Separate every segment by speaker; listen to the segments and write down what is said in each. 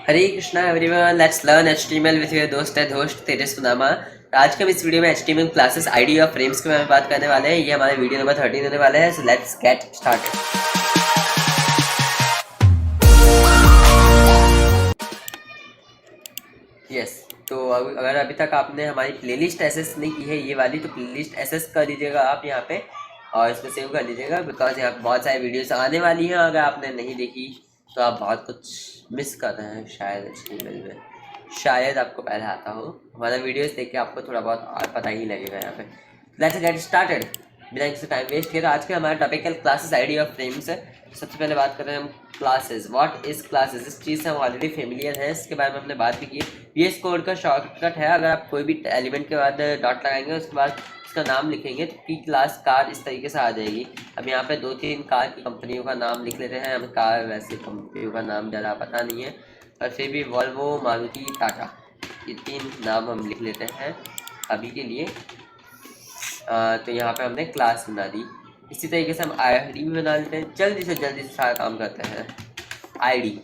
Speaker 1: Hare Krishna everyone, let's learn HTML with your दोस्त and host तेजस सुदामा। आज के हम इस वीडियो में एचटीएमएल क्लासेस आईडी और फ्रेम्स के बारे में बात करने वाले हैं। ये हमारे वीडियो नंबर 13 होने वाला है। So let's get started. Yes, तो अगर अभी तक आपने हमारी प्लेलिस्ट एसेस नहीं की है ये वाली, तो प्लेलिस्ट एसेस कर दीजिएगा आप यहाँ पे और इसको सेव कर लीजिएगा, बिकॉज यहाँ पे बहुत सारी वीडियोस आने वाली हैं। अगर आपने नहीं देखी तो आप बहुत कुछ मिस कर रहे हैं शायद एचटीएमएल में। शायद आपको पहले आता हो, हमारा वीडियोस देख के आपको थोड़ा बहुत और पता ही लगेगा यहाँ पे। लेट्स गेट स्टार्टेड बिना किसी टाइम वेस्ट किए। तो आज के हमारा टॉपिक है क्लासेस आईडी ऑफ फ्रेम्स है। सबसे पहले बात करें हम क्लासेस। What is classes? इस चीज़ से हम ऑलरेडी फेमिलियर हैं, इसके बारे में हमने बात भी की। VS कोड का शॉर्टकट है। अगर आप कोई भी एलिमेंट के बाद डॉट लगाएंगे, उसके बाद उसका नाम लिखेंगे तो की क्लास कार इस तरीके से आ जाएगी। अब यहाँ पे 2-3 कार की कंपनियों का नाम लिख लेते हैं। हमें कार वैसे कंपनियों का नाम ज़्यादा पता नहीं है, पर फिर भी वॉल्वो, मारुति, टाटा, ये 3 नाम हम लिख लेते हैं अभी के लिए। तो यहाँ पे हमने क्लास बना दी। इसी तरीके से हम आईडी भी बना लेते हैं। जल्दी से सारा काम करते हैं। आईडी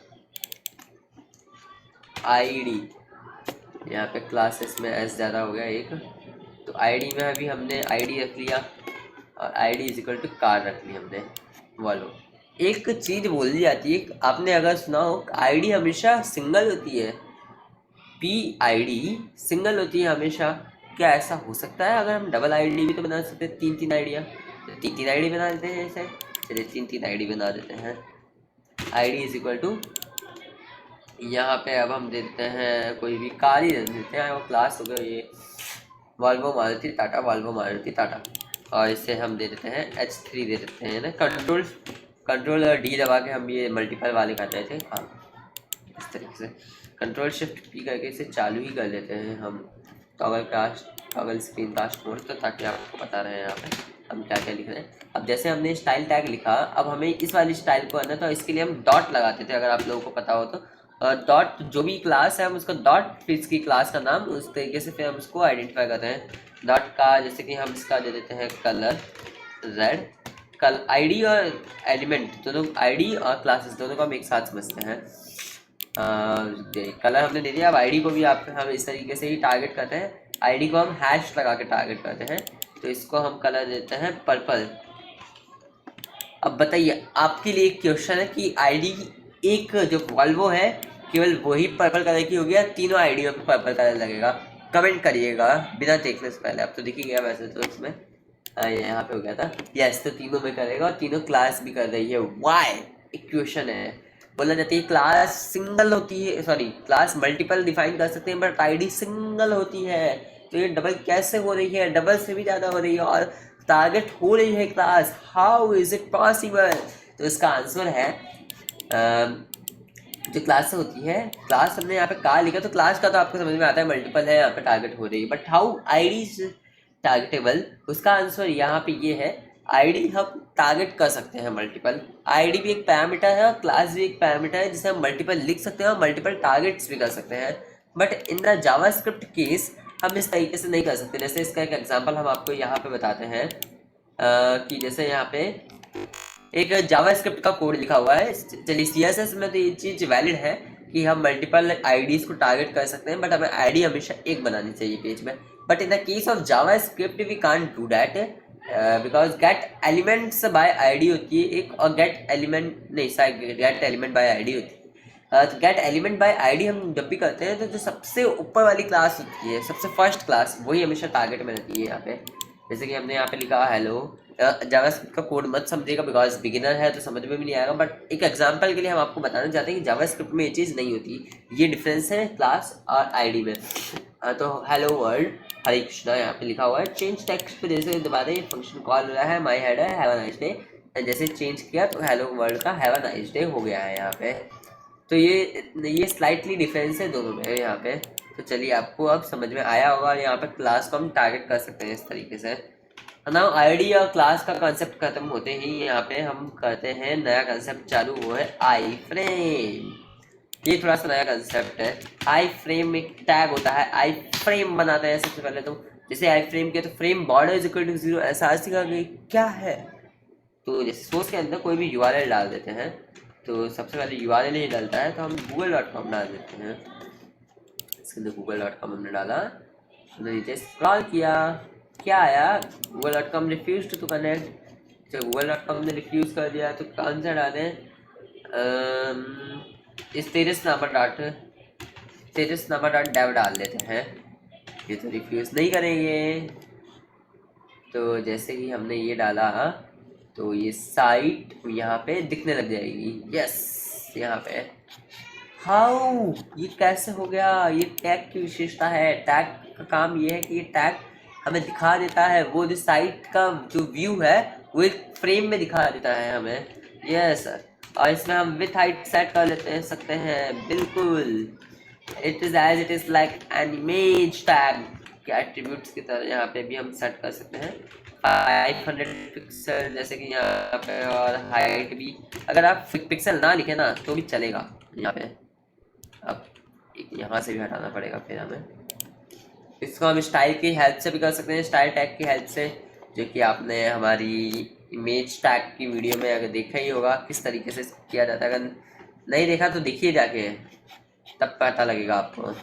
Speaker 1: यहाँ पे क्लासेस में एस ज़्यादा हो गया एक, तो आईडी में अभी हमने आईडी रख लिया और ID is equal to car रख ली हमने, वॉल्वो। एक चीज़ बोली जाती है, आपने अगर सुना हो, आईडी हमेशा सिंगल होती है, PID सिंगल होती है हमेशा। क्या ऐसा हो सकता है? अगर हम डबल आईडी भी तो बना सकते हैं, 3-3 आइडिया, तो 3-3 आईडी बना देते हैं ऐसे। चलिए 3-3 आईडी बना देते हैं। आईडी इज इक्वल टू, यहाँ पे अब हम देते हैं कोई भी कार ही देते हैं। वो क्लास हो गया ये वॉल्वो मारुति टाटा, वॉल्वो मारुति टाटा, और इसे हम दे देते हैं H3 दे देते हैं ना। कंट्रोल और D दबा के हम ये मल्टीपल वाले करते थे। हाँ, इस तरीके से कंट्रोल शिफ्ट P करके इसे चालू ही कर देते हैं हम। टॉगल स्क्रीन कास्ट मोड, तो ताकि आपको पता रहे यहाँ पे हम क्या क्या लिख रहे हैं। अब जैसे हमने स्टाइल टैग लिखा, अब हमें इस वाली स्टाइल को आना, तो इसके लिए हम डॉट लगाते थे, अगर आप लोगों को पता हो तो। डॉट जो भी क्लास है हम उसका डॉट, फिर इसकी क्लास का नाम, उस तरीके से फिर हम उसको आइडेंटिफाई करते हैं। डॉट का जैसे कि हम इसका दे देते हैं कलर रेड। कल आईडी और एलिमेंट दोनों, आईडी और क्लासेस दोनों को हम एक साथ समझते हैं। कलर हमने दे दिया। अब आईडी को भी हम इस तरीके से ही टारगेट करते हैं। आईडी को हम हैश लगा के टारगेट करते हैं, तो इसको हम कलर देते हैं पर्पल। अब बताइए, आपके लिए एक क्वेश्चन है कि आईडी एक जो वॉल्वो है केवल वही पर्पल कलर की होगी या तीनों आईडियों पे पर्पल कलर लगेगा? कमेंट करिएगा बिना देखने से पहले। अब तो दिख ही गया वैसे तो इसमें, यहाँ पे हो गया था। यस, तो तीनों में करेगा और तीनों क्लास भी कर रही है। वाई? एक क्वेश्चन है। बोला जाता है क्लास सिंगल होती है, सॉरी क्लास मल्टीपल डिफाइन कर सकते हैं बट आईडी सिंगल होती है। तो ये डबल कैसे हो रही है? डबल से भी ज़्यादा हो रही है और टारगेट हो रही है class. How is it possible? तो इसका आंसर है जो क्लास होती है, क्लास हमने यहाँ पे कार लिखा, तो क्लास का तो आपको समझ में आता है मल्टीपल है, यहाँ पे टारगेट हो रही है। But how ID targetable? उसका आंसर यहाँ पे ये है, आईडी हम टारगेट कर सकते हैं मल्टीपल। आईडी भी एक पैरामीटर है और क्लास भी एक पैरामीटर है जिसे हम मल्टीपल लिख सकते हैं और मल्टीपल टारगेट्स भी कर सकते हैं। But in the JavaScript case हम इस तरीके से नहीं कर सकते। जैसे इसका एक एग्जांपल हम आपको यहाँ पे बताते हैं कि जैसे यहाँ पे एक जावास्क्रिप्ट का कोड लिखा हुआ है। चलिए CSS में तो ये चीज़ वैलिड है कि हम मल्टीपल आईडीज को टारगेट कर सकते हैं, बट हमें आईडी हमेशा एक बनानी चाहिए पेज में। But in the case of JavaScript we can't do that, because get elements by ID होती है एक, और गेट एलिमेंट नहीं, sorry, get element by ID होती है। तो गेट एलिमेंट बाय आईडी हम जब भी करते हैं तो जो सबसे ऊपर वाली क्लास होती है, सबसे फर्स्ट क्लास, वही हमेशा टारगेट में रहती है यहाँ पे। जैसे कि हमने यहाँ पे लिखा हेलो। जावास्क्रिप्ट का कोड मत समझिएगा बिकॉज बिगिनर है तो समझ में भी नहीं आएगा, बट एक एग्जांपल के लिए हम आपको बताना चाहते हैं कि जावास्क्रिप्ट में ये चीज़ नहीं होती। ये डिफरेंस है क्लास और आईडी में। तो हेलो वर्ल्ड, हरे कृष्णा यहाँ पे लिखा हुआ है। चेंज टेक्स्ट पे जैसे दबा दें, फंक्शन कॉल हो रहा है, माई हेड है, हैव अ नाइस डे। जैसे चेंज किया तो हेलो वर्ल्ड का हैव अ नाइस डे हो गया है यहाँ पे। तो ये स्लाइटली डिफरेंस है दोनों में यहाँ पे। तो चलिए आपको अब समझ में आया होगा। यहाँ पे क्लास को हम टारगेट कर सकते हैं इस तरीके से। नाउ आईडी और क्लास का कॉन्सेप्ट खत्म होते ही यहाँ पे हम करते हैं नया कॉन्सेप्ट चालू, वो है आई फ्रेम। ये थोड़ा सा नया कॉन्सेप्ट है। आई फ्रेम एक टैग होता है, आई फ्रेम बनाते हैं सबसे पहले। तो जैसे आई फ्रेम किया तो frame border is equal to 0, ऐसा सीखा गई क्या है। तो जैसे सोर्स के अंदर कोई भी URL डाल देते हैं, तो सबसे पहले URL ही डालता है, तो हम google.com डाल देते हैं। इसके अंदर google.com हमने डाला, हमने नीचे स्क्रॉल किया, क्या आया, google.com रिफ्यूज टू कनेक्ट। जब google.com ने रिफ्यूज़ कर दिया तो कौन सा डालें, status.dev डाल देते हैं। ये तो रिफ्यूज़ नहीं करेंगे। तो जैसे ही हमने ये डाला तो ये साइट यहाँ पे दिखने लग जाएगी। यस, यहाँ पे हाउ, ये कैसे हो गया, ये टैग की विशेषता है। टैग का काम ये है कि ये टैग हमें दिखा देता है, वो जो साइट का जो व्यू है वो एक फ्रेम में दिखा देता है हमें। यस सर, और इसमें हम विथ हाइट सेट कर लेते सकते हैं, बिल्कुल। It is as it is like an image tag के एट्रीब्यूट्स की तरह यहाँ पे भी हम सेट कर सकते हैं 500 पिक्सल जैसे कि यहाँ पे, और हाइट भी अगर आप पिक्सल ना लिखे ना तो भी चलेगा यहाँ पे। अब यहाँ से भी हटाना पड़ेगा फिर हमें। इसको हम स्टाइल की हेल्प से भी कर सकते हैं, स्टाइल टैग की हेल्प से, जो कि आपने हमारी इमेज टैग की वीडियो में अगर देखा ही होगा किस तरीके से किया जाता है। अगर नहीं देखा तो देखिए जाके, तब पता लगेगा आपको।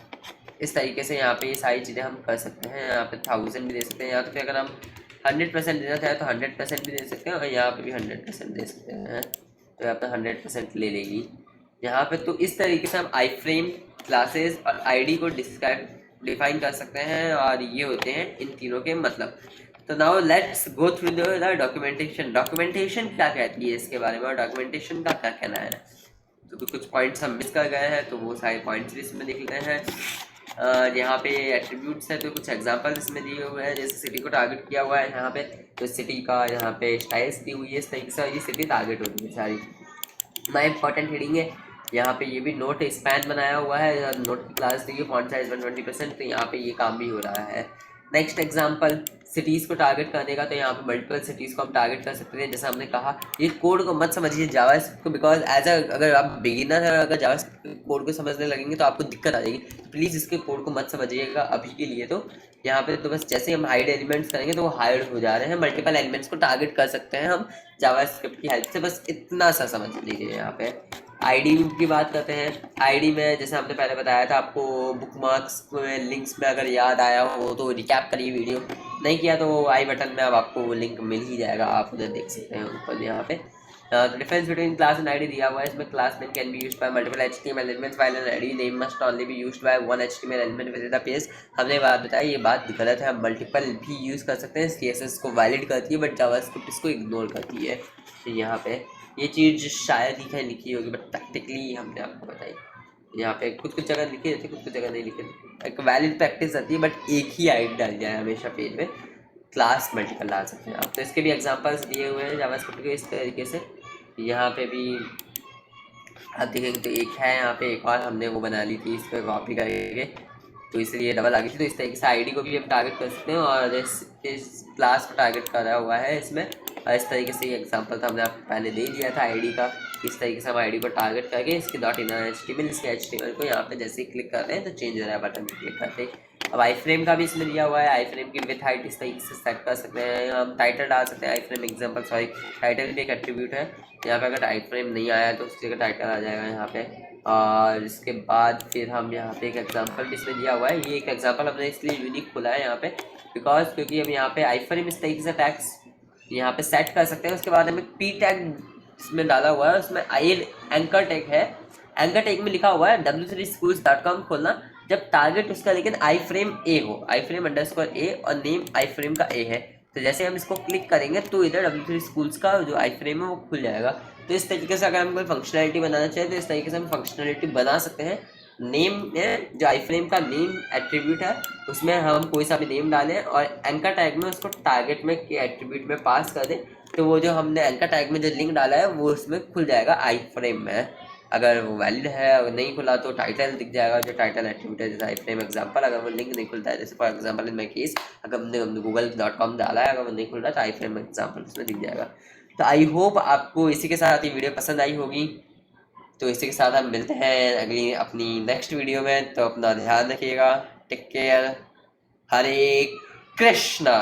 Speaker 1: इस तरीके से यहाँ पे ये सारी चीज़ें हम कर सकते हैं। यहाँ पे 1000 भी दे सकते हैं, या तो फिर अगर हम 100% देना चाहें तो 100% भी दे सकते हैं, और यहाँ पे भी 100% दे सकते हैं, तो यहाँ पे 100% ले लेगी यहाँ पे। तो इस तरीके से हम आई फ्रेम, क्लासेस और आईडी को डिफाइन कर सकते हैं, और ये होते हैं इन तीनों के मतलब। तो now let's go through the documentation. Documentation क्या कहती है इसके बारे में, और डॉक्यूमेंटेशन का क्या कहना है। तो कुछ पॉइंट्स हम मिस कर गए हैं, तो वो सारे पॉइंट्स भी इसमें लिख रहे हैं। यहाँ पे एट्रीब्यूट्स है, तो कुछ एग्जांपल इसमें दिए हुए हैं। जैसे सिटी को टारगेट किया हुआ है यहाँ पे, तो सिटी का यहाँ पे स्टाइल्स दी हुई है इस तरीके से, ये सिटी टारगेट होती है सारी। माई इंपॉर्टेंट हेडिंग है यहाँ पे, ये भी नोट स्पैन बनाया हुआ है, नोट की क्लास दी है, फॉन्ट साइज 120%, तो यहाँ पे ये काम भी हो रहा है। नेक्स्ट एग्जांपल सिटीज़ को टारगेट करने का, तो यहाँ पे मल्टीपल सिटीज़ को हम टारगेट कर सकते हैं। जैसे हमने कहा, ये कोड को मत समझिए जावास्क्रिप्ट को, बिकॉज अगर आप बिगिनर है, अगर जावास्क्रिप्ट कोड को समझने लगेंगे तो आपको दिक्कत आ जाएगी। तो प्लीज़ इसके कोड को मत समझिएगा अभी के लिए। तो यहाँ पे तो बस जैसे हम हाइड एलिमेंट्स करेंगे तो वो हाइड हो जा रहे हैं, मल्टीपल एलिमेंट्स को टारगेट कर सकते हैं हम जावास्क्रिप्ट की हेल्प से, बस इतना सा समझ लीजिए। यहाँ पे आईडी की बात करते हैं। आईडी में जैसे हमने पहले बताया था आपको, बुकमार्क्स में लिंक्स में अगर याद आया हो तो रिकैप करिए वीडियो, नहीं किया तो आई बटन में अब आपको वो लिंक मिल ही जाएगा, आप उधर देख सकते हैं ऊपर यहाँ पे। तो difference between class and ID दिया हुआ है इसमें। Class name can be used by multiple HTML elements while an ID name must only be used by one HTML element with the page. हमने बात बताई, ये बात गलत है, हम मल्टीपल भी यूज़ कर सकते हैं। सीएसएस को वैलिड करती है बट जावास्क्रिप्ट इसको इग्नोर करती है। तो यहाँ पे ये चीज़ शायद ही कहीं लिखी होगी, बट प्रैक्टिकली हमने आपको बताई। यहाँ पे कुछ जगह लिखी रहती है, कुछ जगह नहीं लिखी रहती। एक वैलिड प्रैक्टिस रहती है, बट एक ही आईडी डाल जाए हमेशा पेज में, क्लास मल्टीपल डाल सकते हैं आप। तो इसके भी एग्जांपल्स दिए हुए हैं जावास्क्रिप्ट के इस तरीके से। यहाँ पे भी आप देखेंगे तो एक है, यहाँ पे एक और हमने वो बना ली थी, इस पर कॉपी करेंगे तो इसलिए डबल आ गई थी। तो इस तरीके से आईडी को भी हम टारगेट कर सकते हैं, और इस क्लास को टारगेट करा हुआ है इसमें। और इस तरीके से ये एग्जांपल था, हमने आपको पहले दे दिया था आईडी का। इस तरीके से हम आईडी को टारगेट करके इसके .in इसके HTML को यहाँ पे जैसे ही क्लिक करते हैं तो चेंज हो रहा है बटन पर क्लिक करते ही। अब आई फ्रेम का भी इसमें दिया हुआ है। आई फ्रेम की विथ हाइट इस तरीके से सेट कर सकते हैं। हम टाइटल डाल सकते हैं आई फ्रेम एग्जाम्पल, सॉरी टाइटल भी एक एट्रीब्यूट है। यहाँ पे अगर आई फ्रेम नहीं आया तो उसकी जगह टाइटल आ जाएगा यहाँ पे। और इसके बाद फिर हम यहाँ पे एक एग्जांपल इसमें दिया हुआ है। ये एक एग्जांपल हमने इसलिए यूनिक खोला है यहाँ पे, बिकॉज क्योंकि हम यहाँ पे आई फ्रेम इस तरीके से टैग्स यहाँ पे सेट कर सकते हैं। उसके बाद हमें पी टैग इसमें डाला हुआ है, उसमें आई एंकर टैग है। एंकर टैग में लिखा हुआ है w3schools.com खोलना, जब टारगेट उसका लेकिन आई फ्रेम ए हो, आई फ्रेम अंडरस्कोर ए और नेम आई फ्रेम का ए है। तो जैसे हम इसको क्लिक करेंगे तो इधर W3 स्कूल्स का जो आई फ्रेम है वो खुल जाएगा। तो इस तरीके से अगर हम कोई फंक्शनैलिटी बनाना चाहें तो इस तरीके से हम फंक्शनैलिटी बना सकते हैं। नेम में जो आई फ्रेम का नेम एट्रीब्यूट है उसमें हम कोई सा भी नेम डालें और एंकर टैग में उसको टारगेट में के एट्रीब्यूट में पास कर दें, तो वो जो हमने एंकर टैग में जो लिंक डाला है वो उसमें खुल जाएगा आई फ्रेम में। अगर वो वैलिड है, अगर नहीं खुला तो टाइटल दिख जाएगा, जो टाइटल एट्रीब्यूट है जैसे आई फ्रेम एग्जाम्पल। अगर वो लिंक नहीं खुलता है, जैसे for example in my case अगर हमने google.com डाला है, अगर वो नहीं खुल रहा तो आई फ्रेम एग्जाम्पल उसमें दिख जाएगा। तो आई होप आपको इसी के साथ ये वीडियो पसंद आई होगी। तो इसी के साथ हम मिलते हैं अगली अपनी नेक्स्ट वीडियो में। तो अपना ध्यान रखिएगा, टेक केयर, हरे कृष्णा।